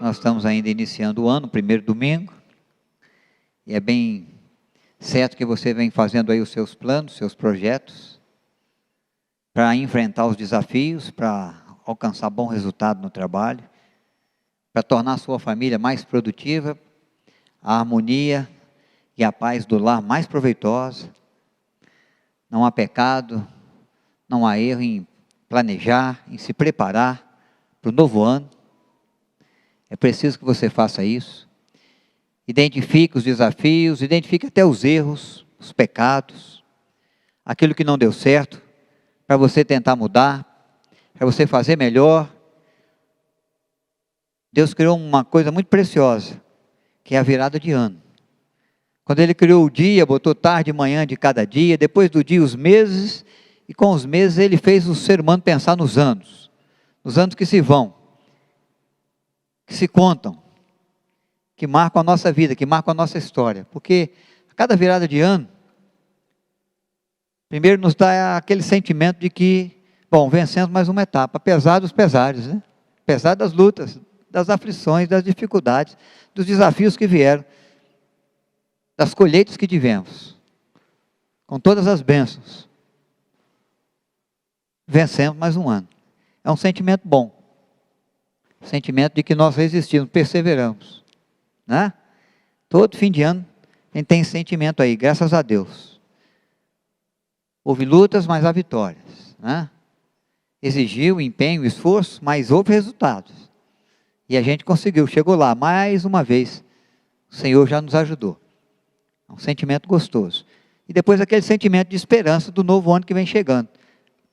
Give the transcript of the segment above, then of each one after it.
Nós estamos ainda iniciando o ano, primeiro domingo, e é bem certo que você vem fazendo aí os seus planos, seus projetos, para enfrentar os desafios, para alcançar bom resultado no trabalho, para tornar a sua família mais produtiva, a harmonia e a paz do lar mais proveitosa. Não há pecado, não há erro em planejar, em se preparar para o novo ano. É preciso que você faça isso. Identifique os desafios, identifique até os erros, os pecados, aquilo que não deu certo, para você tentar mudar, para você fazer melhor. Deus criou uma coisa muito preciosa, que é a virada de ano. Quando Ele criou o dia, botou tarde e manhã de cada dia, depois do dia os meses, e com os meses Ele fez o ser humano pensar nos anos que se vão, que se contam, que marcam a nossa vida, que marcam a nossa história, porque a cada virada de ano, primeiro nos dá aquele sentimento de que, bom, vencemos mais uma etapa, apesar dos pesares, né? Apesar das lutas, das aflições, das dificuldades, dos desafios que vieram, das colheitas que tivemos, com todas as bênçãos, vencemos mais um ano. É um sentimento bom, sentimento de que nós resistimos, perseveramos, né? Todo fim de ano a gente tem esse sentimento aí, graças a Deus. Houve lutas, mas há vitórias, né? Exigiu empenho, esforço, mas houve resultados. E a gente conseguiu, chegou lá, mais uma vez, o Senhor já nos ajudou. É um sentimento gostoso. E depois aquele sentimento de esperança do novo ano que vem chegando,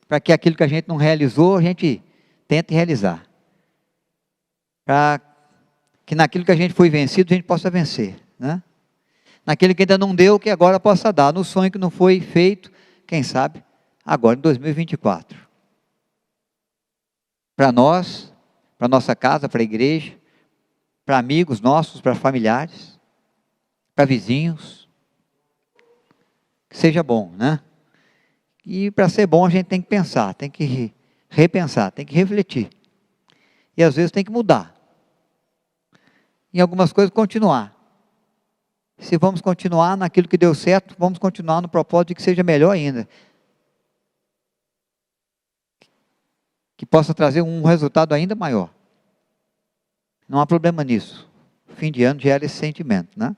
para que aquilo que a gente não realizou, a gente tente realizar. Para que naquilo que a gente foi vencido, a gente possa vencer, né? Naquilo que ainda não deu, que agora possa dar. No sonho que não foi feito, quem sabe, agora em 2024. Para nós, para nossa casa, para a igreja, para amigos nossos, para familiares, para vizinhos. Que seja bom, né? E para ser bom a gente tem que pensar, tem que repensar, tem que refletir. E às vezes tem que mudar. Em algumas coisas continuar. Se vamos continuar naquilo que deu certo, vamos continuar no propósito de que seja melhor ainda. Que possa trazer um resultado ainda maior. Não há problema nisso. Fim de ano gera esse sentimento, né?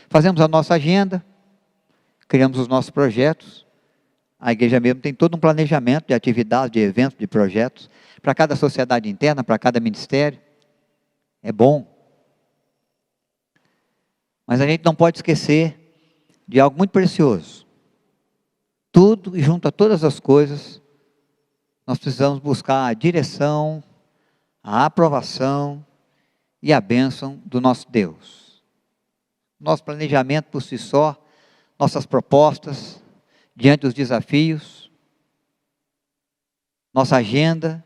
Fazemos a nossa agenda, criamos os nossos projetos. A igreja mesmo tem todo um planejamento de atividades, de eventos, de projetos, para cada sociedade interna, para cada ministério. É bom. Mas a gente não pode esquecer de algo muito precioso. Tudo e junto a todas as coisas, nós precisamos buscar a direção, a aprovação e a bênção do nosso Deus. Nosso planejamento por si só, nossas propostas, diante dos desafios, nossa agenda,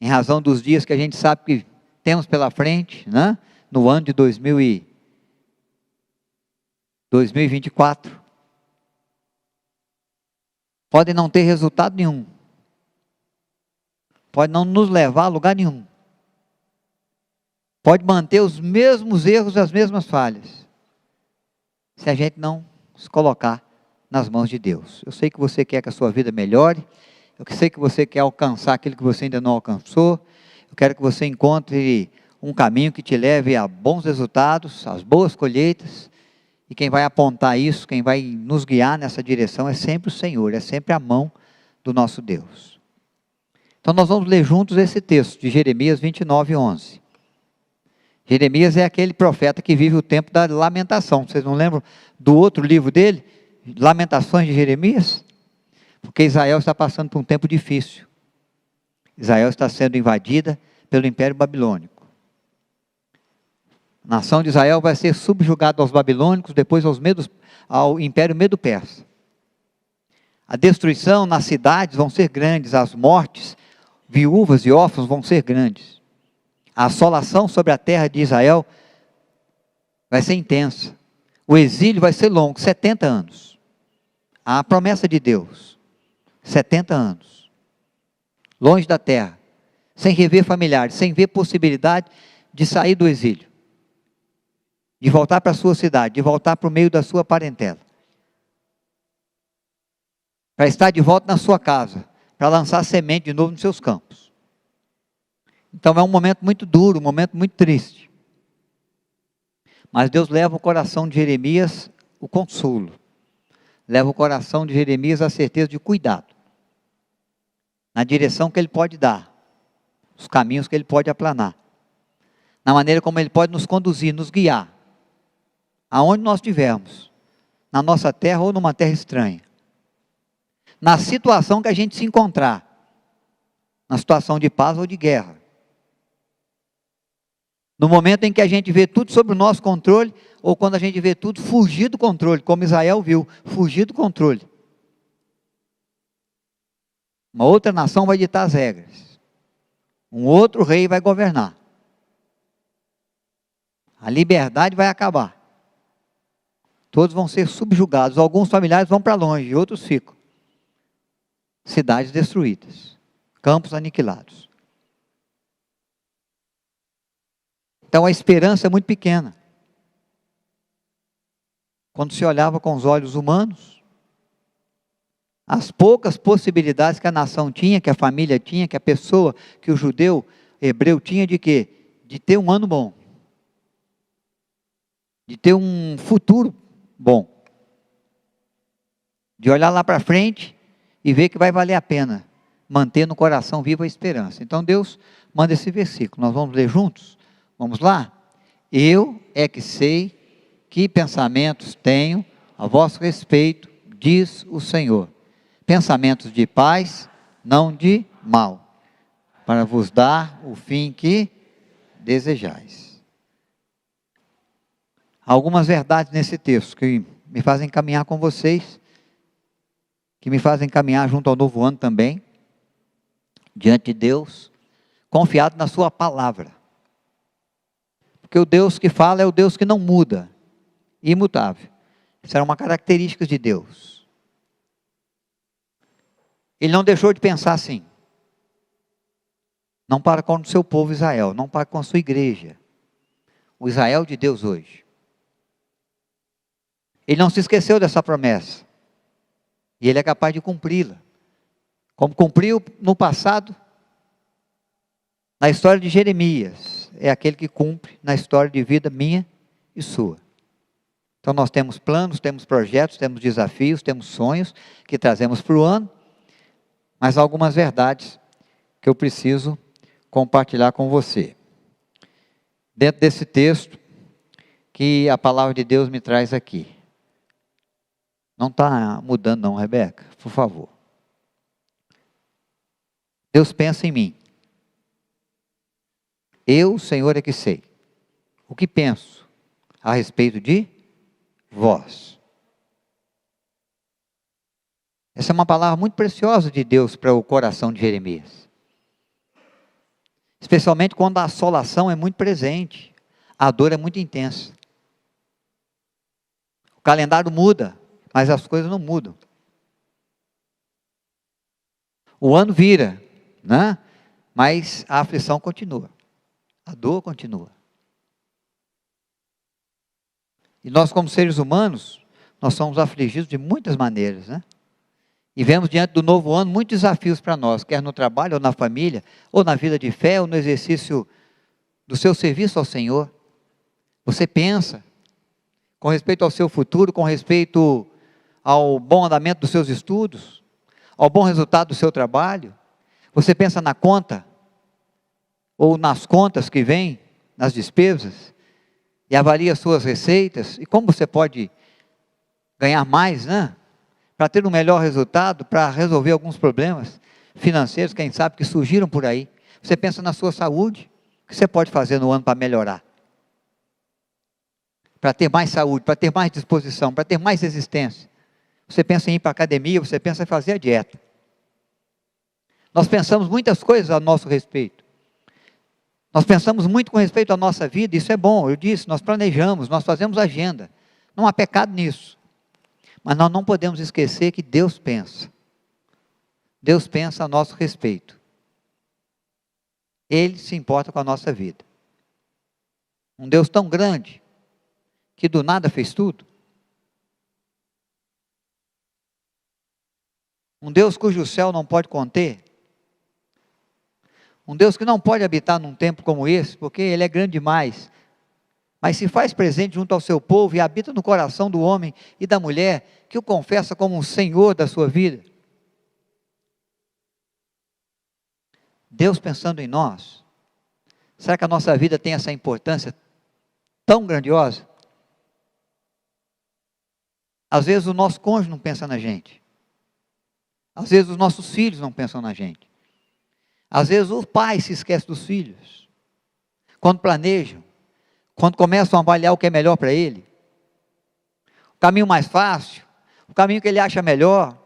em razão dos dias que a gente sabe que temos pela frente, né? No ano de 2024, podem não ter resultado nenhum, pode não nos levar a lugar nenhum, pode manter os mesmos erros, as mesmas falhas, se a gente não se colocar nas mãos de Deus. Eu sei que você quer que a sua vida melhore, eu sei que você quer alcançar aquilo que você ainda não alcançou, eu quero que você encontre um caminho que te leve a bons resultados, às boas colheitas, e quem vai apontar isso, quem vai nos guiar nessa direção é sempre o Senhor, é sempre a mão do nosso Deus. Então nós vamos ler juntos esse texto de Jeremias 29:11. Jeremias é aquele profeta que vive o tempo da lamentação. Vocês não lembram do outro livro dele? Lamentações de Jeremias? Porque Israel está passando por um tempo difícil. Israel está sendo invadida pelo Império Babilônico. A nação de Israel vai ser subjugada aos babilônicos, depois ao Império Medo-Persa. A destruição nas cidades vão ser grandes, as mortes, viúvas e órfãos vão ser grandes. A assolação sobre a terra de Israel vai ser intensa. O exílio vai ser longo, 70 anos. A promessa de Deus, 70 anos. Longe da terra, sem rever familiares, sem ver possibilidade de sair do exílio, de voltar para a sua cidade, de voltar para o meio da sua parentela, para estar de volta na sua casa, para lançar semente de novo nos seus campos. Então é um momento muito duro, um momento muito triste. Mas Deus leva o coração de Jeremias o consolo, leva o coração de Jeremias a certeza de cuidado, na direção que ele pode dar, os caminhos que ele pode aplanar, na maneira como ele pode nos conduzir, nos guiar, aonde nós estivermos, na nossa terra ou numa terra estranha, na situação que a gente se encontrar, na situação de paz ou de guerra, no momento em que a gente vê tudo sob o nosso controle, ou quando a gente vê tudo fugir do controle, como Israel viu, fugir do controle. Uma outra nação vai ditar as regras, um outro rei vai governar, a liberdade vai acabar, todos vão ser subjugados, alguns familiares vão para longe, outros ficam, cidades destruídas, campos aniquilados. Então a esperança é muito pequena. Quando se olhava com os olhos humanos, as poucas possibilidades que a nação tinha, que a família tinha, que a pessoa, que o judeu, hebreu tinha de quê? De ter um ano bom. De ter um futuro bom. De olhar lá para frente e ver que vai valer a pena manter no coração viva a esperança. Então Deus manda esse versículo. Nós vamos ler juntos? Vamos lá? Eu é que sei que pensamentos tenho a vosso respeito, diz o Senhor. Pensamentos de paz, não de mal, para vos dar o fim que desejais. Há algumas verdades nesse texto que me fazem caminhar com vocês, que me fazem caminhar junto ao novo ano também, diante de Deus, confiado na sua palavra. Porque o Deus que fala é o Deus que não muda, imutável. Isso era uma característica de Deus. Ele não deixou de pensar assim. Não para com o seu povo Israel, não para com a sua igreja. O Israel de Deus hoje. Ele não se esqueceu dessa promessa. E ele é capaz de cumpri-la. Como cumpriu no passado, na história de Jeremias. É aquele que cumpre na história de vida minha e sua. Então nós temos planos, temos projetos, temos desafios, temos sonhos que trazemos para o ano, mas há algumas verdades que eu preciso compartilhar com você. Dentro desse texto que a palavra de Deus me traz aqui. Não está mudando não, Rebeca, por favor. Deus pensa em mim. Eu, Senhor, é que sei o que penso a respeito de vós. Essa é uma palavra muito preciosa de Deus para o coração de Jeremias. Especialmente quando a assolação é muito presente, a dor é muito intensa. O calendário muda, mas as coisas não mudam. O ano vira, né? Mas a aflição continua. A dor continua. E nós, como seres humanos, nós somos afligidos de muitas maneiras, né? E vemos diante do novo ano muitos desafios para nós, quer no trabalho, ou na família, ou na vida de fé, ou no exercício do seu serviço ao Senhor. Você pensa, com respeito ao seu futuro, com respeito ao bom andamento dos seus estudos, ao bom resultado do seu trabalho. Você pensa na conta, ou nas contas que vêm, nas despesas, e avalia suas receitas, e como você pode ganhar mais, né? Para ter um melhor resultado, para resolver alguns problemas financeiros, quem sabe, que surgiram por aí. Você pensa na sua saúde, o que você pode fazer no ano para melhorar? Para ter mais saúde, para ter mais disposição, para ter mais resistência. Você pensa em ir para a academia, você pensa em fazer a dieta. Nós pensamos muitas coisas a nosso respeito. Nós pensamos muito com respeito à nossa vida, isso é bom, eu disse, nós planejamos, nós fazemos agenda. Não há pecado nisso. Mas nós não podemos esquecer que Deus pensa. Deus pensa a nosso respeito. Ele se importa com a nossa vida. Um Deus tão grande, que do nada fez tudo. Um Deus cujo céu não pode conter. Um Deus que não pode habitar num templo como esse, porque Ele é grande demais. Mas se faz presente junto ao seu povo e habita no coração do homem e da mulher, que o confessa como o Senhor da sua vida. Deus pensando em nós, será que a nossa vida tem essa importância tão grandiosa? Às vezes o nosso cônjuge não pensa na gente. Às vezes os nossos filhos não pensam na gente. Às vezes o pai se esquece dos filhos. Quando planejam, quando começam a avaliar o que é melhor para ele. O caminho mais fácil, o caminho que ele acha melhor.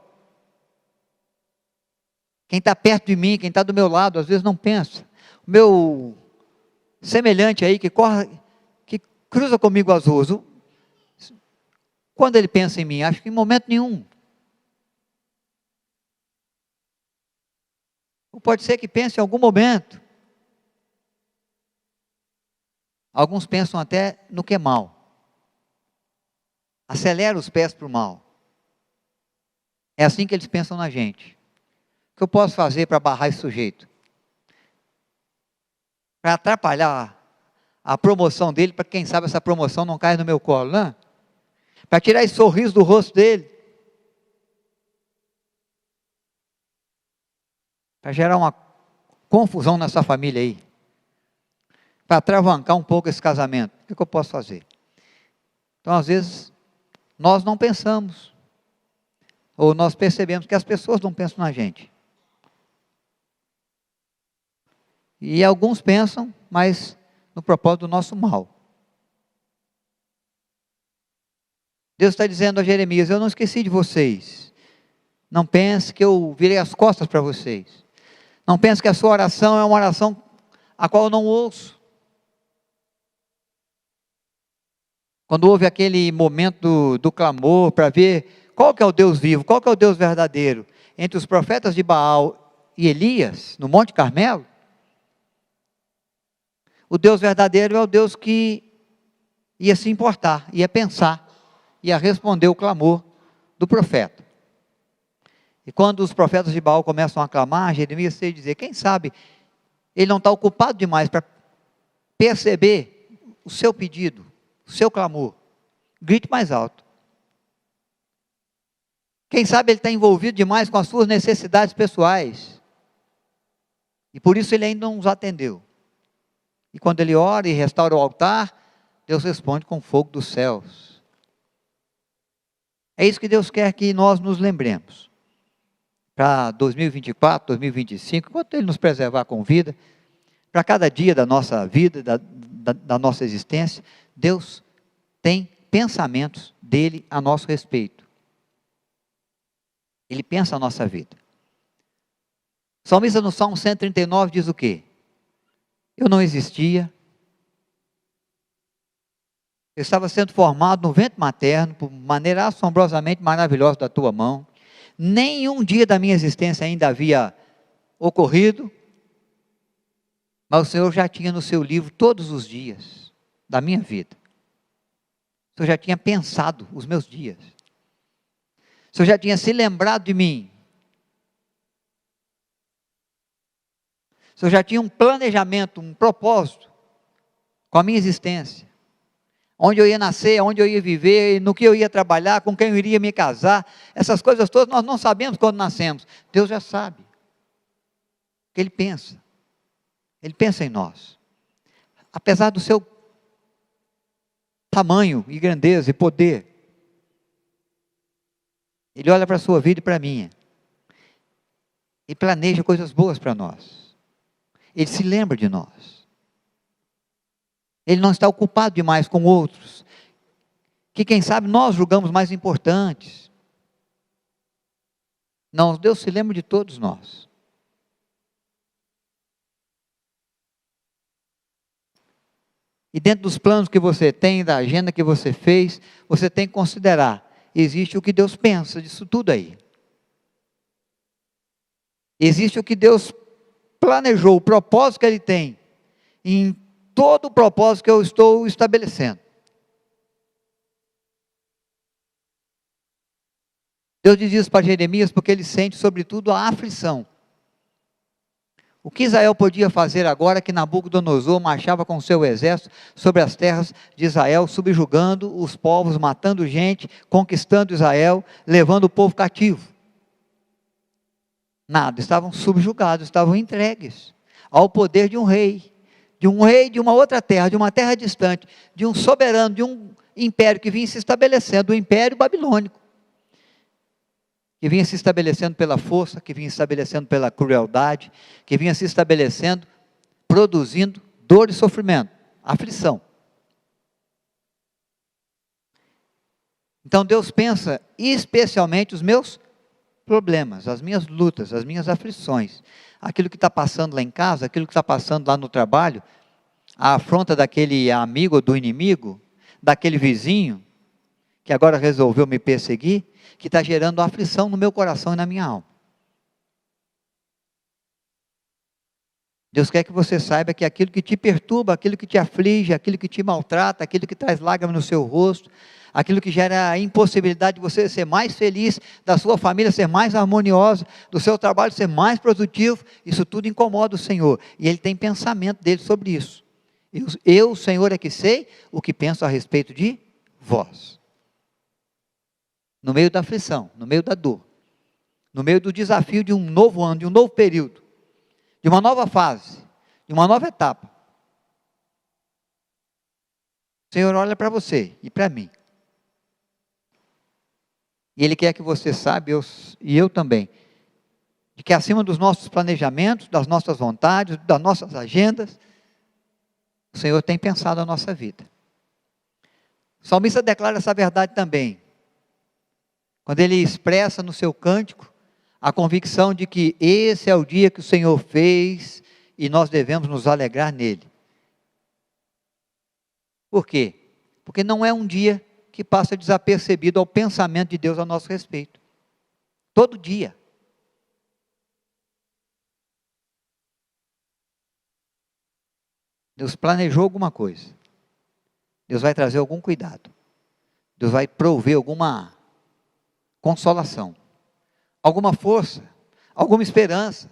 Quem está perto de mim, quem está do meu lado, às vezes não pensa. O meu semelhante aí, que cruza comigo as ruas, quando ele pensa em mim, acho que em momento nenhum. Ou pode ser que pense em algum momento. Alguns pensam até no que é mal. Acelera os pés para o mal. É assim que eles pensam na gente. O que eu posso fazer para barrar esse sujeito? Para atrapalhar a promoção dele, para quem sabe essa promoção não caia no meu colo, né? Para tirar esse sorriso do rosto dele. Para gerar uma confusão nessa família aí. Para atravancar um pouco esse casamento. O que eu posso fazer? Então, às vezes, nós não pensamos. Ou nós percebemos que as pessoas não pensam na gente. E alguns pensam, mas no propósito do nosso mal. Deus está dizendo a Jeremias, eu não esqueci de vocês. Não pense que eu virei as costas para vocês. Não pense que a sua oração é uma oração a qual eu não ouço. Quando houve aquele momento do clamor para ver qual que é o Deus vivo, qual que é o Deus verdadeiro, entre os profetas de Baal e Elias, no Monte Carmelo, o Deus verdadeiro é o Deus que ia se importar, ia pensar, ia responder o clamor do profeta. E quando os profetas de Baal começam a clamar, Jeremias tem que dizer, quem sabe ele não está ocupado demais para perceber o seu pedido, o seu clamor. Grite mais alto. Quem sabe ele está envolvido demais com as suas necessidades pessoais. E por isso ele ainda não nos atendeu. E quando ele ora e restaura o altar, Deus responde com fogo dos céus. É isso que Deus quer que nós nos lembremos. Para 2024, 2025, enquanto Ele nos preservar com vida, para cada dia da nossa vida, da nossa existência, Deus tem pensamentos dele a nosso respeito. Ele pensa a nossa vida. O salmista no Salmo 139 diz o quê? Eu não existia. Eu estava sendo formado no ventre materno, por maneira assombrosamente maravilhosa da tua mão. Nenhum dia da minha existência ainda havia ocorrido, mas o Senhor já tinha no seu livro todos os dias da minha vida. O Senhor já tinha pensado os meus dias. O Senhor já tinha se lembrado de mim. O Senhor já tinha um planejamento, um propósito com a minha existência. Onde eu ia nascer, onde eu ia viver, no que eu ia trabalhar, com quem eu iria me casar. Essas coisas todas nós não sabemos quando nascemos. Deus já sabe. Porque Ele pensa. Ele pensa em nós. Apesar do seu tamanho e grandeza e poder, Ele olha para a sua vida e para a minha. E planeja coisas boas para nós. Ele se lembra de nós. Ele não está ocupado demais com outros, que quem sabe nós julgamos mais importantes. Não, Deus se lembra de todos nós. E dentro dos planos que você tem, da agenda que você fez, você tem que considerar, existe o que Deus pensa disso tudo aí. Existe o que Deus planejou, o propósito que Ele tem em todo o propósito que eu estou estabelecendo. Deus diz isso para Jeremias porque ele sente sobretudo a aflição. O que Israel podia fazer agora que Nabucodonosor marchava com seu exército sobre as terras de Israel, subjugando os povos, matando gente, conquistando Israel, levando o povo cativo? Nada, estavam subjugados, estavam entregues ao poder de um rei de uma outra terra, de uma terra distante, de um soberano, de um império que vinha se estabelecendo, o Império Babilônico, que vinha se estabelecendo pela força, que vinha se estabelecendo pela crueldade, que vinha se estabelecendo, produzindo dor e sofrimento, aflição. Então Deus pensa especialmente os meus problemas, as minhas lutas, as minhas aflições, aquilo que está passando lá em casa, aquilo que está passando lá no trabalho, a afronta daquele amigo ou do inimigo, daquele vizinho, que agora resolveu me perseguir, que está gerando aflição no meu coração e na minha alma. Deus quer que você saiba que aquilo que te perturba, aquilo que te aflige, aquilo que te maltrata, aquilo que traz lágrimas no seu rosto, aquilo que gera a impossibilidade de você ser mais feliz, da sua família ser mais harmoniosa, do seu trabalho ser mais produtivo, isso tudo incomoda o Senhor, e Ele tem pensamento dele sobre isso. Eu, Senhor, é que sei o que penso a respeito de vós. No meio da aflição, no meio da dor, no meio do desafio de um novo ano, de um novo período, de uma nova fase, de uma nova etapa, o Senhor olha para você e para mim, e Ele quer que você saiba, e eu também, de que acima dos nossos planejamentos, das nossas vontades, das nossas agendas, o Senhor tem pensado a nossa vida. O salmista declara essa verdade também, quando ele expressa no seu cântico a convicção de que esse é o dia que o Senhor fez e nós devemos nos alegrar nele. Por quê? Porque não é um dia que passa desapercebido ao pensamento de Deus a nosso respeito. Todo dia. Deus planejou alguma coisa. Deus vai trazer algum cuidado. Deus vai prover alguma consolação, alguma força, alguma esperança,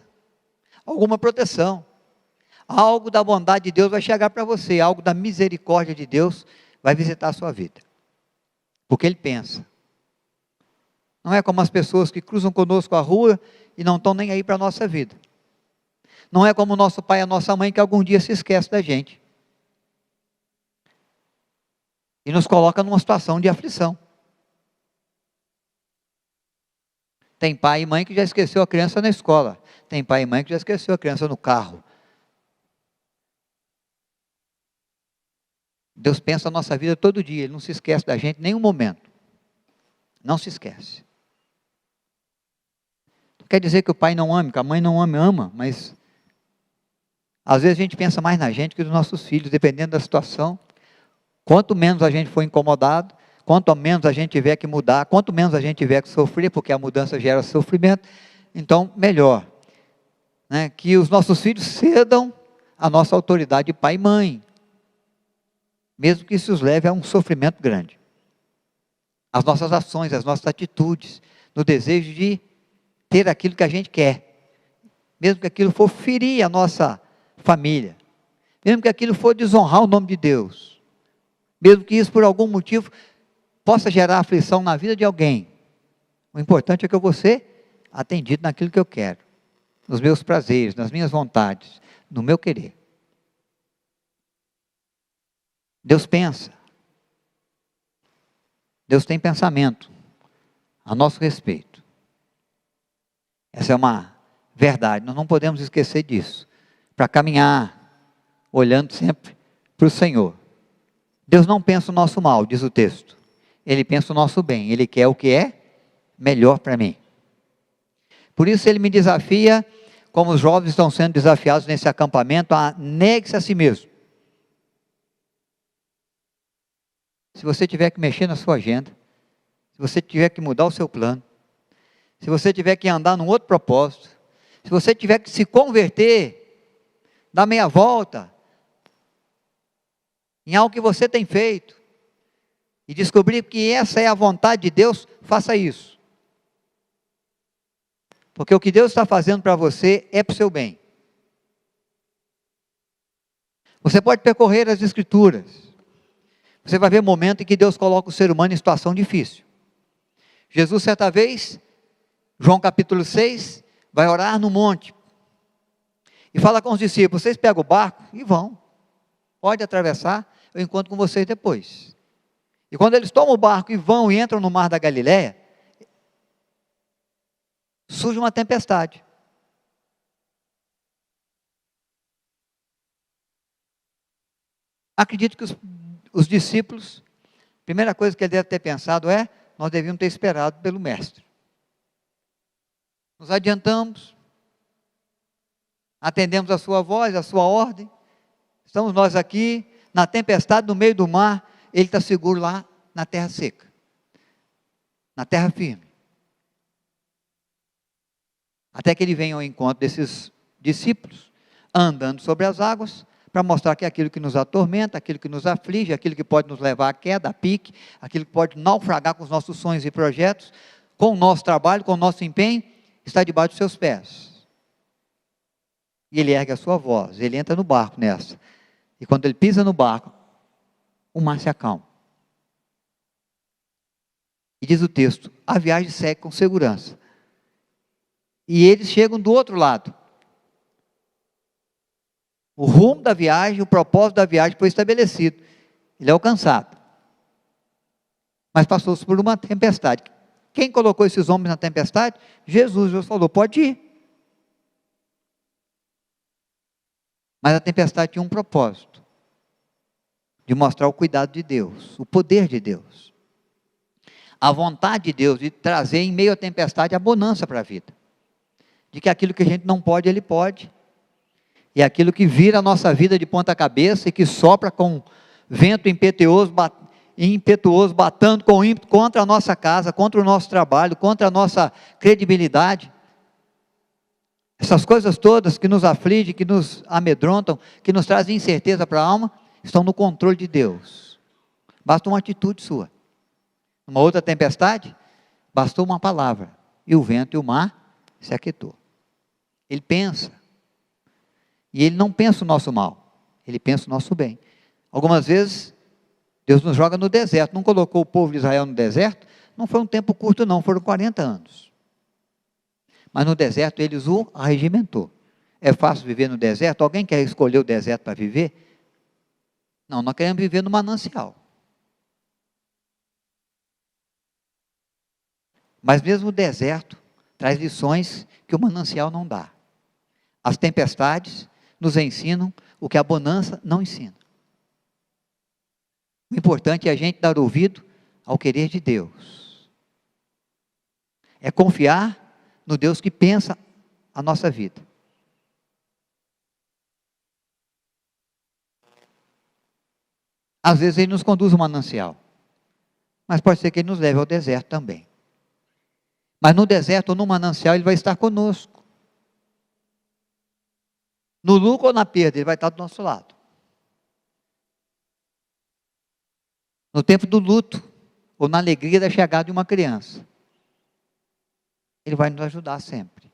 alguma proteção, algo da bondade de Deus vai chegar para você, algo da misericórdia de Deus vai visitar a sua vida, porque Ele pensa. Não é como as pessoas que cruzam conosco a rua e não estão nem aí para a nossa vida. Não é como o nosso pai e a nossa mãe que algum dia se esquece da gente e nos coloca numa situação de aflição. Tem pai e mãe que já esqueceu a criança na escola. Tem pai e mãe que já esqueceu a criança no carro. Deus pensa a nossa vida todo dia. Ele não se esquece da gente em nenhum momento. Não se esquece. Não quer dizer que o pai não ame, que a mãe não ame, ama, mas às vezes a gente pensa mais na gente que nos nossos filhos, dependendo da situação. Quanto menos a gente for incomodado, quanto menos a gente tiver que mudar, quanto menos a gente tiver que sofrer, porque a mudança gera sofrimento, então melhor, né, que os nossos filhos cedam à nossa autoridade de pai e mãe, mesmo que isso os leve a um sofrimento grande. As nossas ações, as nossas atitudes, no desejo de ter aquilo que a gente quer, mesmo que aquilo for ferir a nossa família, mesmo que aquilo for desonrar o nome de Deus, mesmo que isso por algum motivo possa gerar aflição na vida de alguém, o importante é que eu vou ser atendido naquilo que eu quero, nos meus prazeres, nas minhas vontades, no meu querer. Deus pensa, Deus tem pensamento a nosso respeito. Essa é uma verdade, nós não podemos esquecer disso, para caminhar, olhando sempre para o Senhor. Deus não pensa o nosso mal, diz o texto. Ele pensa o nosso bem, Ele quer o que é melhor para mim. Por isso Ele me desafia, como os jovens estão sendo desafiados nesse acampamento, a negue-se a si mesmo. Se você tiver que mexer na sua agenda, se você tiver que mudar o seu plano, se você tiver que andar num outro propósito, se você tiver que se converter, dar meia volta, em algo que você tem feito, e descobrir que essa é a vontade de Deus, faça isso. Porque o que Deus está fazendo para você é para o seu bem. Você pode percorrer as Escrituras. Você vai ver momento em que Deus coloca o ser humano em situação difícil. Jesus, certa vez, João capítulo 6, vai orar no monte. E fala com os discípulos, vocês pegam o barco e vão. Pode atravessar, eu encontro com vocês depois. E quando eles tomam o barco e vão e entram no mar da Galileia, surge uma tempestade. Acredito que os discípulos, a primeira coisa que ele deve ter pensado é, nós devíamos ter esperado pelo mestre. Nos adiantamos, atendemos a sua voz, a sua ordem, estamos nós aqui, na tempestade, no meio do mar, ele está seguro lá na terra seca, na terra firme. Até que ele venha ao encontro desses discípulos, andando sobre as águas, para mostrar que aquilo que nos atormenta, aquilo que nos aflige, aquilo que pode nos levar à queda, a pique, aquilo que pode naufragar com os nossos sonhos e projetos, com o nosso trabalho, com o nosso empenho, está debaixo dos seus pés. E ele ergue a sua voz, ele entra no barco nessa. E quando ele pisa no barco, o mar se acalma. E diz o texto, a viagem segue com segurança. E eles chegam do outro lado. O rumo da viagem, o propósito da viagem foi estabelecido. Ele é alcançado. Mas passou-se por uma tempestade. Quem colocou esses homens na tempestade? Jesus. Jesus falou, pode ir. Mas a tempestade tinha um propósito. De mostrar o cuidado de Deus, o poder de Deus. A vontade de Deus de trazer em meio à tempestade a bonança para a vida. De que aquilo que a gente não pode, Ele pode. E aquilo que vira a nossa vida de ponta cabeça e que sopra com vento impetuoso batendo com ímpeto contra a nossa casa, contra o nosso trabalho, contra a nossa credibilidade. Essas coisas todas que nos afligem, que nos amedrontam, que nos trazem incerteza para a alma, estão no controle de Deus. Basta uma atitude sua. Numa outra tempestade, bastou uma palavra, e o vento e o mar se aquietou. Ele pensa, e ele não pensa o nosso mal, ele pensa o nosso bem. Algumas vezes, Deus nos joga no deserto, não colocou o povo de Israel no deserto, não foi um tempo curto não, foram 40 anos. Mas no deserto eles o arregimentou. É fácil viver no deserto? Alguém quer escolher o deserto para viver? Não, nós queremos viver no manancial. Mas mesmo o deserto traz lições que o manancial não dá. As tempestades nos ensinam o que a bonança não ensina. O importante é a gente dar ouvido ao querer de Deus. É confiar no Deus que pensa a nossa vida. Às vezes Ele nos conduz ao manancial, mas pode ser que Ele nos leve ao deserto também. Mas no deserto ou no manancial Ele vai estar conosco. No lucro ou na perda, Ele vai estar do nosso lado. No tempo do luto, ou na alegria da chegada de uma criança, Ele vai nos ajudar sempre.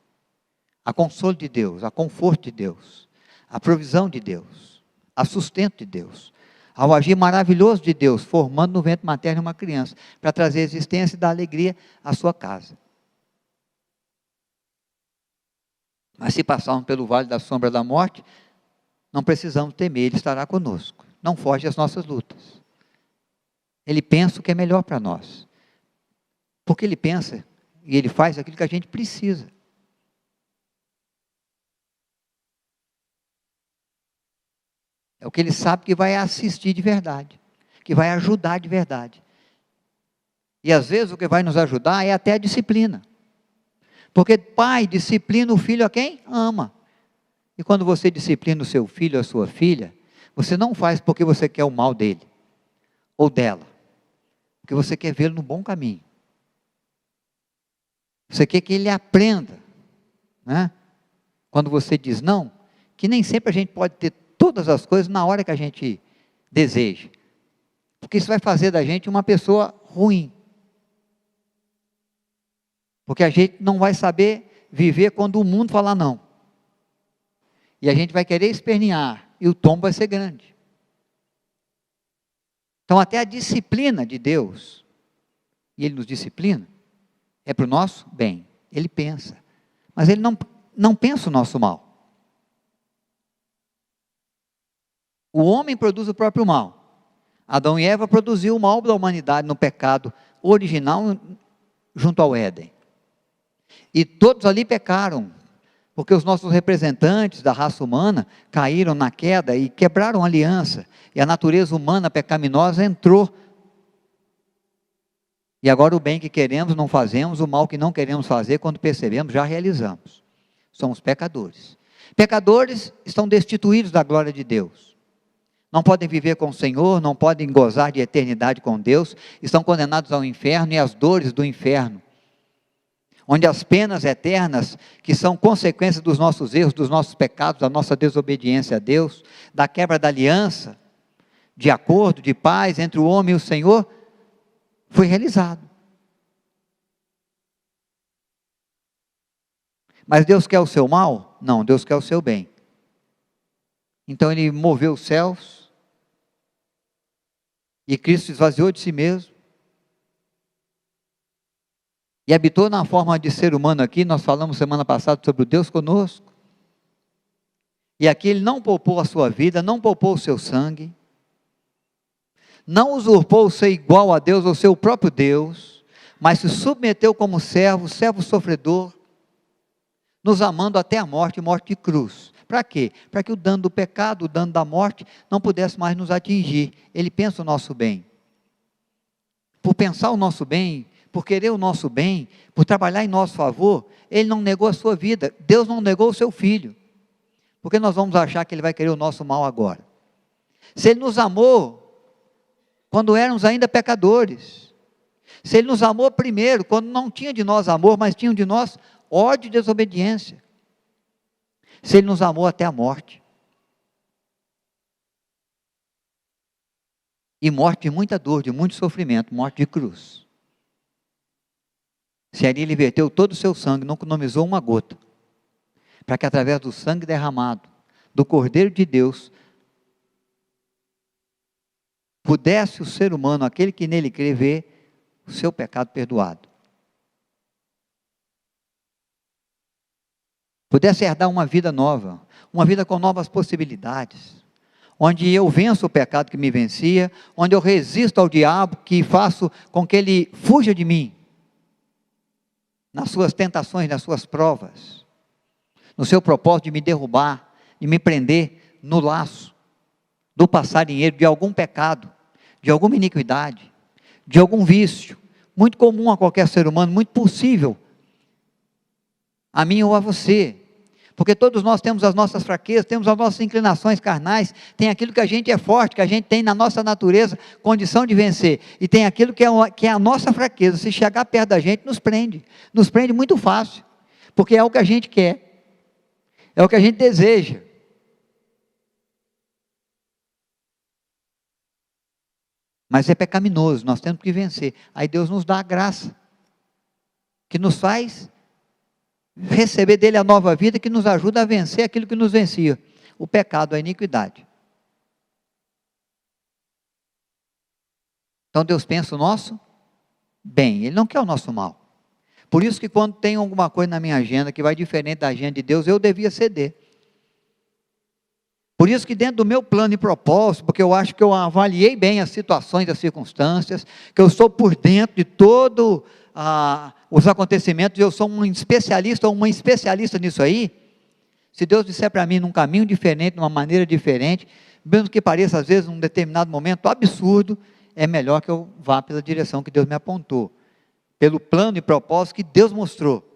A consolo de Deus, a conforto de Deus, a provisão de Deus, a sustento de Deus, ao agir maravilhoso de Deus, formando no ventre materno uma criança, para trazer a existência e dar alegria à sua casa. Mas se passarmos pelo vale da sombra da morte, não precisamos temer, Ele estará conosco. Não foge às nossas lutas. Ele pensa o que é melhor para nós. Porque Ele pensa e Ele faz aquilo que a gente precisa. É o que Ele sabe que vai assistir de verdade, que vai ajudar de verdade. E às vezes o que vai nos ajudar é até a disciplina. Porque pai disciplina o filho a quem ama. E quando você disciplina o seu filho ou a sua filha, você não faz porque você quer o mal dele ou dela. Porque você quer vê-lo no bom caminho. Você quer que ele aprenda, né? Quando você diz não, que nem sempre a gente pode ter todas as coisas na hora que a gente deseja. Porque isso vai fazer da gente uma pessoa ruim. Porque a gente não vai saber viver quando o mundo falar não. E a gente vai querer espernear, e o tombo vai ser grande. Então até a disciplina de Deus, e Ele nos disciplina, é para o nosso bem. Ele pensa, mas Ele não pensa o nosso mal. O homem produz o próprio mal. Adão e Eva produziu o mal da humanidade no pecado original junto ao Éden. E todos ali pecaram, porque os nossos representantes da raça humana caíram na queda e quebraram a aliança. E a natureza humana pecaminosa entrou. E agora o bem que queremos não fazemos, o mal que não queremos fazer, quando percebemos, já realizamos. Somos pecadores. Pecadores estão destituídos da glória de Deus. Não podem viver com o Senhor, não podem gozar de eternidade com Deus, estão condenados ao inferno e às dores do inferno, onde as penas eternas, que são consequências dos nossos erros, dos nossos pecados, da nossa desobediência a Deus, da quebra da aliança, de acordo, de paz entre o homem e o Senhor, foi realizado. Mas Deus quer o seu mal? Não, Deus quer o seu bem. Então Ele moveu os céus, e Cristo esvaziou de si mesmo, e habitou na forma de ser humano aqui. Nós falamos semana passada sobre o Deus conosco, e aqui Ele não poupou a sua vida, não poupou o seu sangue, não usurpou ser igual a Deus ou ser o próprio Deus, mas se submeteu como servo sofredor, nos amando até a morte, morte de cruz. Para quê? Para que o dano do pecado, o dano da morte, não pudesse mais nos atingir. Ele pensa o nosso bem. Por pensar o nosso bem, por querer o nosso bem, por trabalhar em nosso favor, Ele não negou a sua vida. Deus não negou o seu Filho. Por que nós vamos achar que Ele vai querer o nosso mal agora? Se Ele nos amou quando éramos ainda pecadores, se Ele nos amou primeiro, quando não tinha de nós amor, mas tinha de nós ódio e desobediência, se Ele nos amou até a morte, e morte de muita dor, de muito sofrimento, morte de cruz, se ali Ele verteu todo o seu sangue, não economizou uma gota, para que através do sangue derramado, do Cordeiro de Deus, pudesse o ser humano, aquele que nele crê, ver o seu pecado perdoado, pudesse herdar uma vida nova, uma vida com novas possibilidades, onde eu venço o pecado que me vencia, onde eu resisto ao diabo, que faço com que ele fuja de mim, nas suas tentações, nas suas provas, no seu propósito de me derrubar, de me prender no laço do passarinheiro, de algum pecado, de alguma iniquidade, de algum vício, muito comum a qualquer ser humano, muito possível a mim ou a você, porque todos nós temos as nossas fraquezas, temos as nossas inclinações carnais, tem aquilo que a gente é forte, que a gente tem na nossa natureza condição de vencer, e tem aquilo que é a nossa fraqueza. Se chegar perto da gente, nos prende muito fácil, porque é o que a gente quer, é o que a gente deseja. Mas é pecaminoso, nós temos que vencer. Aí Deus nos dá a graça, que nos faz receber dele a nova vida, que nos ajuda a vencer aquilo que nos vencia, o pecado, a iniquidade. Então Deus pensa o nosso bem, Ele não quer o nosso mal. Por isso que quando tem alguma coisa na minha agenda que vai diferente da agenda de Deus, eu devia ceder. Por isso que dentro do meu plano e propósito, porque eu acho que eu avaliei bem as situações, as circunstâncias, que eu estou por dentro de todos os acontecimentos, eu sou um especialista ou uma especialista nisso aí. Se Deus disser para mim num caminho diferente, numa maneira diferente, mesmo que pareça às vezes num determinado momento absurdo, é melhor que eu vá pela direção que Deus me apontou, pelo plano e propósito que Deus mostrou.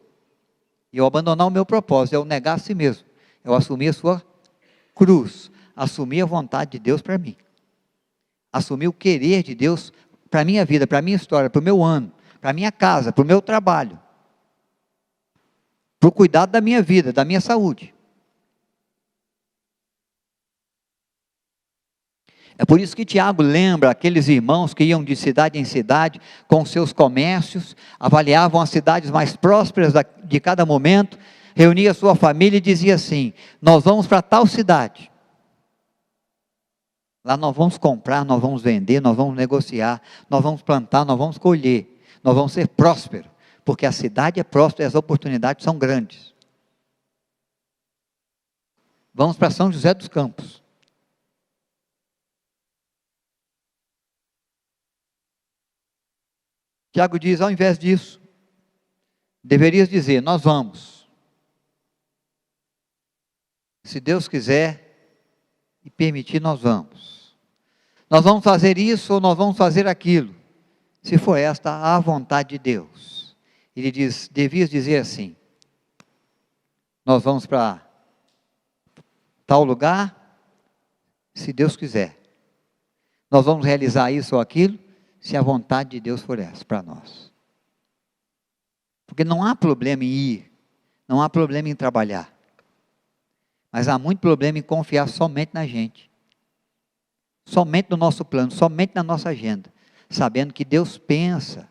E eu abandonar o meu propósito, eu negar a si mesmo, eu assumir a sua cruz, assumir a vontade de Deus para mim, assumir o querer de Deus para a minha vida, para a minha história, para o meu ano, para a minha casa, para o meu trabalho, para o cuidado da minha vida, da minha saúde. É por isso que Tiago lembra aqueles irmãos que iam de cidade em cidade com seus comércios, avaliavam as cidades mais prósperas de cada momento, reunia sua família e dizia assim: nós vamos para tal cidade. Lá nós vamos comprar, nós vamos vender, nós vamos negociar, nós vamos plantar, nós vamos colher, nós vamos ser prósperos, porque a cidade é próspera e as oportunidades são grandes. Vamos para São José dos Campos. Tiago diz, ao invés disso, deverias dizer, nós vamos. Se Deus quiser e permitir, nós vamos. Nós vamos fazer isso ou nós vamos fazer aquilo, se for esta a vontade de Deus. Ele diz, devias dizer assim, nós vamos para tal lugar, se Deus quiser. Nós vamos realizar isso ou aquilo, se a vontade de Deus for essa para nós. Porque não há problema em ir, não há problema em trabalhar, mas há muito problema em confiar somente na gente, somente no nosso plano, somente na nossa agenda, sabendo que Deus pensa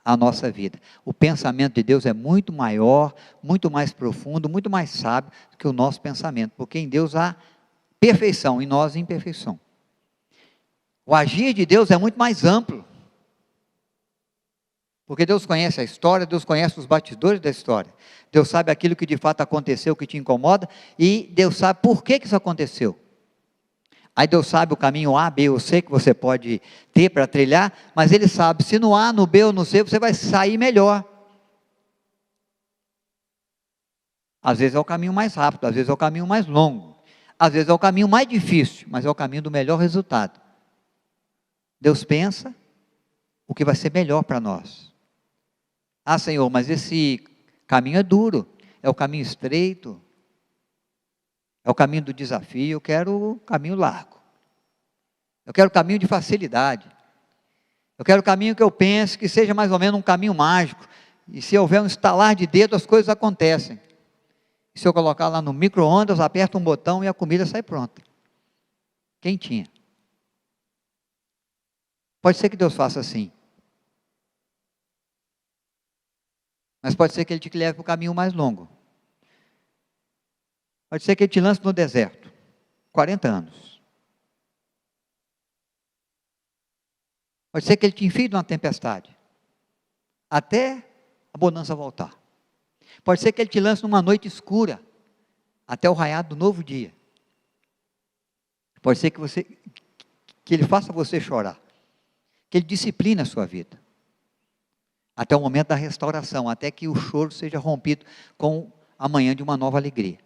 a nossa vida. O pensamento de Deus é muito maior, muito mais profundo, muito mais sábio do que o nosso pensamento, porque em Deus há perfeição, em nós imperfeição. O agir de Deus é muito mais amplo, porque Deus conhece a história, Deus conhece os bastidores da história, Deus sabe aquilo que de fato aconteceu, que te incomoda, e Deus sabe por que isso aconteceu. Aí Deus sabe o caminho A, B ou C que você pode ter para trilhar, mas Ele sabe, se no A, no B ou no C, você vai sair melhor. Às vezes é o caminho mais rápido, às vezes é o caminho mais longo, às vezes é o caminho mais difícil, mas é o caminho do melhor resultado. Deus pensa o que vai ser melhor para nós. Ah, Senhor, mas esse caminho é duro, é o caminho estreito, é o caminho do desafio, eu quero o caminho largo. Eu quero o caminho de facilidade. Eu quero o caminho que eu pense que seja mais ou menos um caminho mágico. E se houver um estalar de dedo, as coisas acontecem. E se eu colocar lá no micro-ondas, aperto um botão e a comida sai pronta. Quentinha. Pode ser que Deus faça assim. Mas pode ser que Ele te leve para o caminho mais longo. Pode ser que Ele te lance no deserto. 40 anos. Pode ser que Ele te enfie numa tempestade. Até a bonança voltar. Pode ser que Ele te lance numa noite escura. Até o raiar do novo dia. Pode ser que Ele faça você chorar. Que Ele discipline a sua vida. Até o momento da restauração. Até que o choro seja rompido com a manhã de uma nova alegria.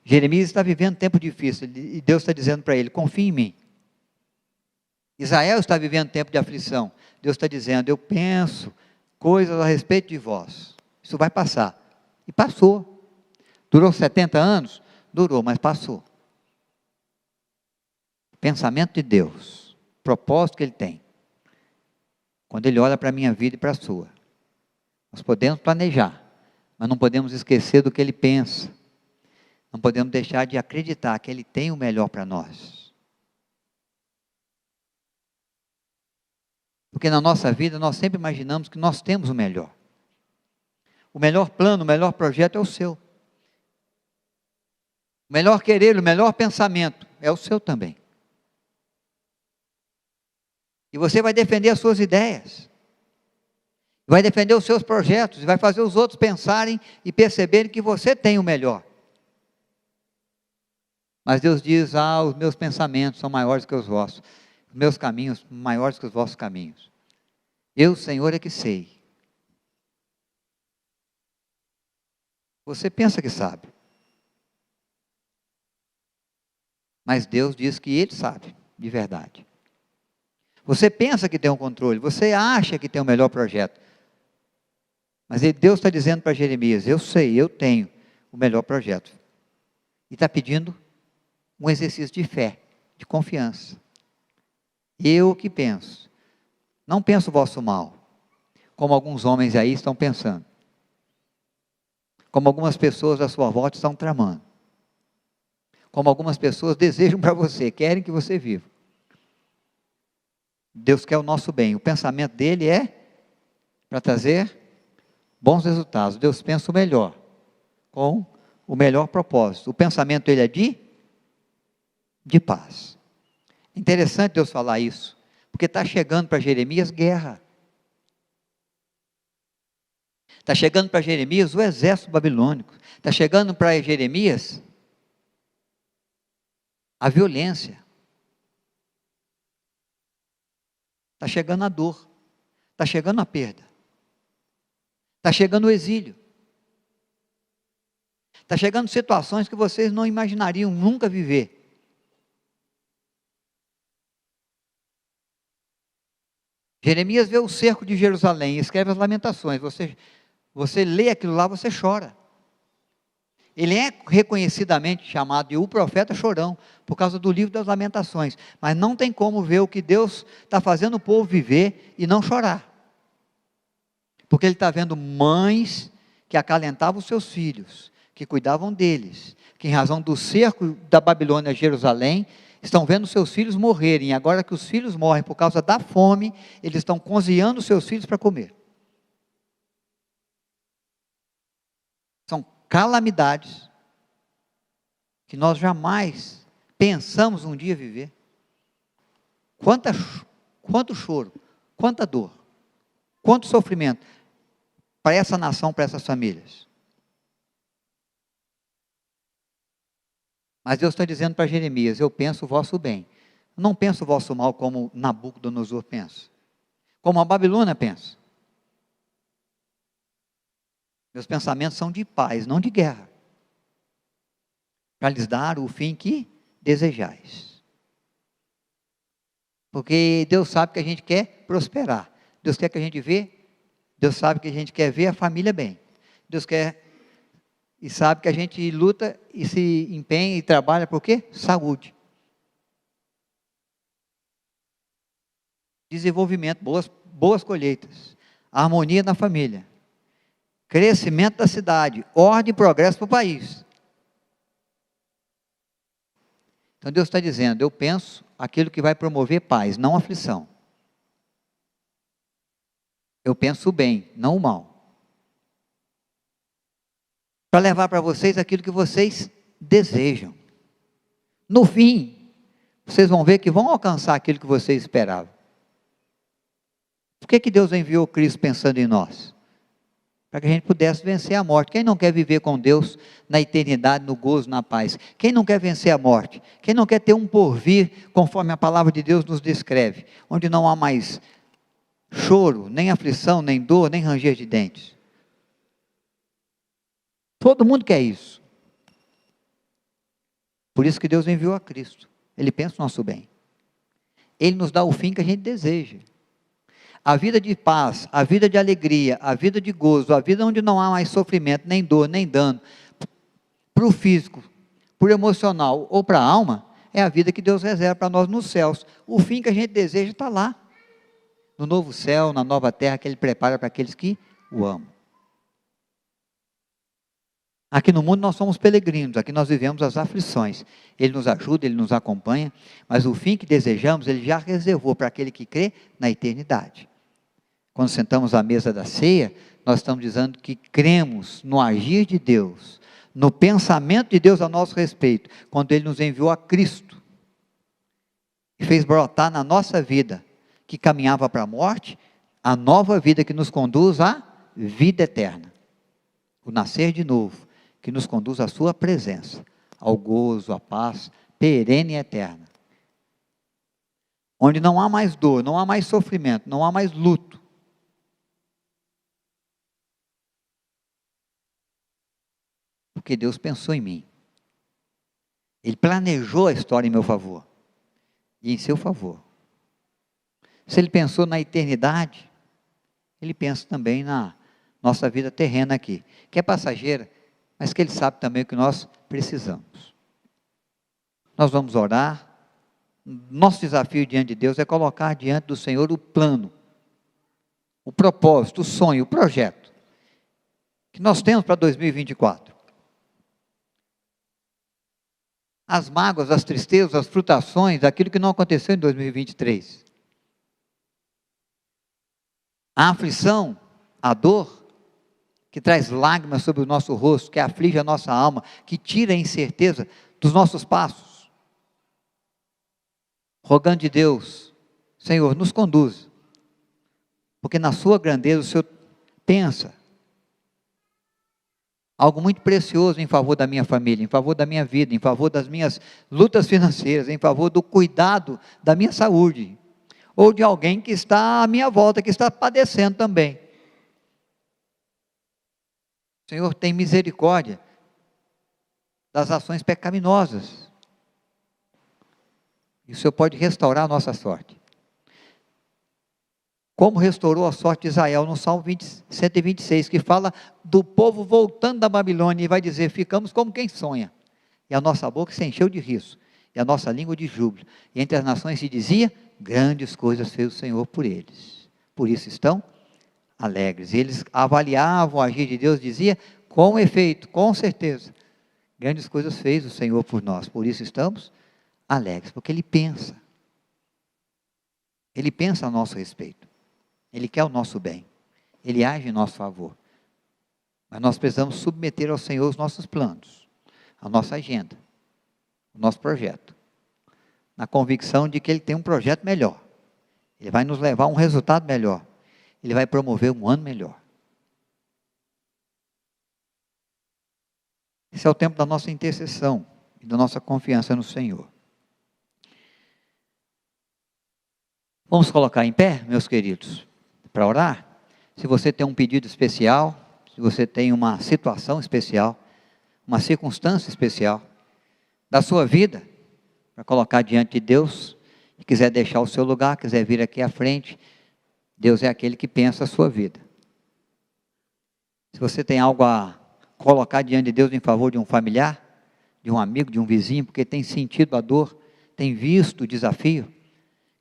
Jeremias está vivendo um tempo difícil, e Deus está dizendo para ele, confia em mim. Israel está vivendo um tempo de aflição, Deus está dizendo, eu penso coisas a respeito de vós, isso vai passar, e passou. Durou 70 anos? Durou, mas passou. O pensamento de Deus, o propósito que Ele tem, quando Ele olha para a minha vida e para a sua, nós podemos planejar, mas não podemos esquecer do que Ele pensa. Não podemos deixar de acreditar que Ele tem o melhor para nós. Porque na nossa vida nós sempre imaginamos que nós temos o melhor. O melhor plano, o melhor projeto é o seu. O melhor querer, o melhor pensamento é o seu também. E você vai defender as suas ideias. Vai defender os seus projetos. E vai fazer os outros pensarem e perceberem que você tem o melhor. Mas Deus diz, os meus pensamentos são maiores que os vossos. Os meus caminhos maiores que os vossos caminhos. Eu, Senhor, é que sei. Você pensa que sabe. Mas Deus diz que Ele sabe, de verdade. Você pensa que tem o controle, você acha que tem o melhor projeto. Mas Deus está dizendo para Jeremias, eu sei, eu tenho o melhor projeto. E está pedindo um exercício de fé, de confiança. Eu que penso, não penso o vosso mal, como alguns homens aí estão pensando, como algumas pessoas à sua volta estão tramando, como algumas pessoas desejam para você, querem que você viva. Deus quer o nosso bem, o pensamento dele é para trazer bons resultados. Deus pensa o melhor, com o melhor propósito. O pensamento dele é de paz. Interessante Deus falar isso, porque está chegando para Jeremias guerra. Está chegando para Jeremias o exército babilônico. Está chegando para Jeremias a violência. Está chegando a dor. Está chegando a perda. Está chegando o exílio. Está chegando situações que vocês não imaginariam nunca viver. Jeremias vê o cerco de Jerusalém e escreve as lamentações. Você lê aquilo lá, você chora. Ele é reconhecidamente chamado de o profeta chorão, por causa do livro das lamentações. Mas não tem como ver o que Deus está fazendo o povo viver e não chorar. Porque ele está vendo mães que acalentavam os seus filhos, que cuidavam deles, que em razão do cerco da Babilônia a Jerusalém, estão vendo seus filhos morrerem. E agora que os filhos morrem por causa da fome, eles estão cozinhando os seus filhos para comer. São calamidades que nós jamais pensamos um dia viver. Quanto choro, quanta dor, quanto sofrimento para essa nação, para essas famílias. Mas Deus está dizendo para Jeremias: eu penso o vosso bem. Eu não penso o vosso mal como Nabucodonosor pensa, como a Babilônia pensa. Meus pensamentos são de paz, não de guerra, para lhes dar o fim que desejais. Porque Deus sabe que a gente quer prosperar. Deus quer que a gente Deus sabe que a gente quer ver a família bem. Deus quer e sabe que a gente luta e se empenha e trabalha por quê? Saúde. Desenvolvimento, boas colheitas. Harmonia na família. Crescimento da cidade. Ordem e progresso para o país. Então Deus está dizendo: eu penso aquilo que vai promover paz, não aflição. Eu penso o bem, não o mal. Para levar para vocês aquilo que vocês desejam. No fim, vocês vão ver que vão alcançar aquilo que vocês esperavam. Por que Deus enviou Cristo pensando em nós? Para que a gente pudesse vencer a morte. Quem não quer viver com Deus na eternidade, no gozo, na paz? Quem não quer vencer a morte? Quem não quer ter um porvir, conforme a palavra de Deus nos descreve, onde não há mais choro, nem aflição, nem dor, nem ranger de dentes? Todo mundo quer isso. Por isso que Deus enviou a Cristo. Ele pensa o nosso bem. Ele nos dá o fim que a gente deseja. A vida de paz, a vida de alegria, a vida de gozo, a vida onde não há mais sofrimento, nem dor, nem dano, para o físico, para o emocional ou para a alma, é a vida que Deus reserva para nós nos céus. O fim que a gente deseja está lá, no novo céu, na nova terra que Ele prepara para aqueles que o amam. Aqui no mundo nós somos peregrinos, aqui nós vivemos as aflições. Ele nos ajuda, Ele nos acompanha, mas o fim que desejamos, Ele já reservou para aquele que crê na eternidade. Quando sentamos à mesa da ceia, nós estamos dizendo que cremos no agir de Deus, no pensamento de Deus a nosso respeito, quando Ele nos enviou a Cristo, e fez brotar na nossa vida, que caminhava para a morte, a nova vida que nos conduz à vida eterna, o nascer de novo, que nos conduz à sua presença, ao gozo, à paz, perene e eterna. Onde não há mais dor, não há mais sofrimento, não há mais luto. Porque Deus pensou em mim. Ele planejou a história em meu favor. E em seu favor. Se Ele pensou na eternidade, Ele pensa também na nossa vida terrena aqui, que é passageira, mas que Ele sabe também o que nós precisamos. Nós vamos orar. Nosso desafio diante de Deus é colocar diante do Senhor o plano, o propósito, o sonho, o projeto que nós temos para 2024. as mágoas, as tristezas, as frustrações, aquilo que não aconteceu em 2023. A aflição, a dor, que traz lágrimas sobre o nosso rosto, que aflige a nossa alma, que tira a incerteza dos nossos passos. Rogando de Deus, Senhor, nos conduza, porque na sua grandeza o Senhor pensa algo muito precioso em favor da minha família, em favor da minha vida, em favor das minhas lutas financeiras, em favor do cuidado da minha saúde, ou de alguém que está à minha volta, que está padecendo também. O Senhor tem misericórdia das ações pecaminosas, e o Senhor pode restaurar a nossa sorte, como restaurou a sorte de Israel no Salmo 126, que fala do povo voltando da Babilônia, e vai dizer, ficamos como quem sonha, e a nossa boca se encheu de riso, e a nossa língua de júbilo, e entre as nações se dizia, grandes coisas fez o Senhor por eles, por isso estão alegres. E eles avaliavam o agir de Deus, dizia, com efeito, com certeza, grandes coisas fez o Senhor por nós, por isso estamos alegres, porque Ele pensa a nosso respeito, Ele quer o nosso bem, Ele age em nosso favor, mas nós precisamos submeter ao Senhor os nossos planos, a nossa agenda, o nosso projeto, na convicção de que Ele tem um projeto melhor, Ele vai nos levar a um resultado melhor, Ele vai promover um ano melhor. Esse é o tempo da nossa intercessão e da nossa confiança no Senhor. Vamos colocar em pé, meus queridos, para orar? Se você tem um pedido especial, se você tem uma situação especial, uma circunstância especial da sua vida, para colocar diante de Deus, e quiser deixar o seu lugar, quiser vir aqui à frente, Deus é aquele que pensa a sua vida. Se você tem algo a colocar diante de Deus em favor de um familiar, de um amigo, de um vizinho, porque tem sentido a dor, tem visto o desafio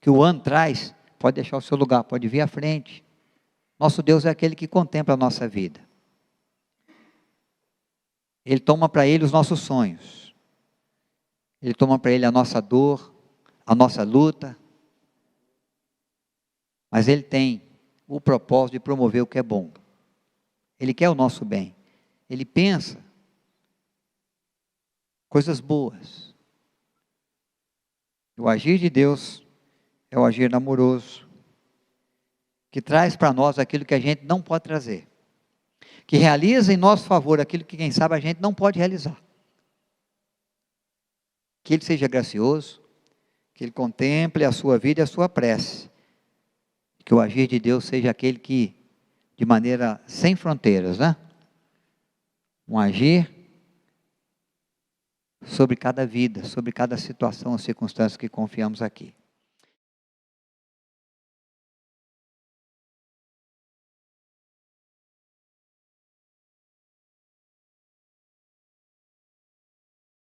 que o ano traz, pode deixar o seu lugar, pode vir à frente. Nosso Deus é aquele que contempla a nossa vida. Ele toma para Ele os nossos sonhos. Ele toma para Ele a nossa dor, a nossa luta. Mas Ele tem o propósito de promover o que é bom. Ele quer o nosso bem. Ele pensa coisas boas. O agir de Deus é o agir amoroso, que traz para nós aquilo que a gente não pode trazer, que realiza em nosso favor aquilo que, quem sabe, a gente não pode realizar. Que Ele seja gracioso, que Ele contemple a sua vida e a sua prece, que o agir de Deus seja aquele que, de maneira sem fronteiras, né? Um agir sobre cada vida, sobre cada situação ou circunstância que confiamos aqui.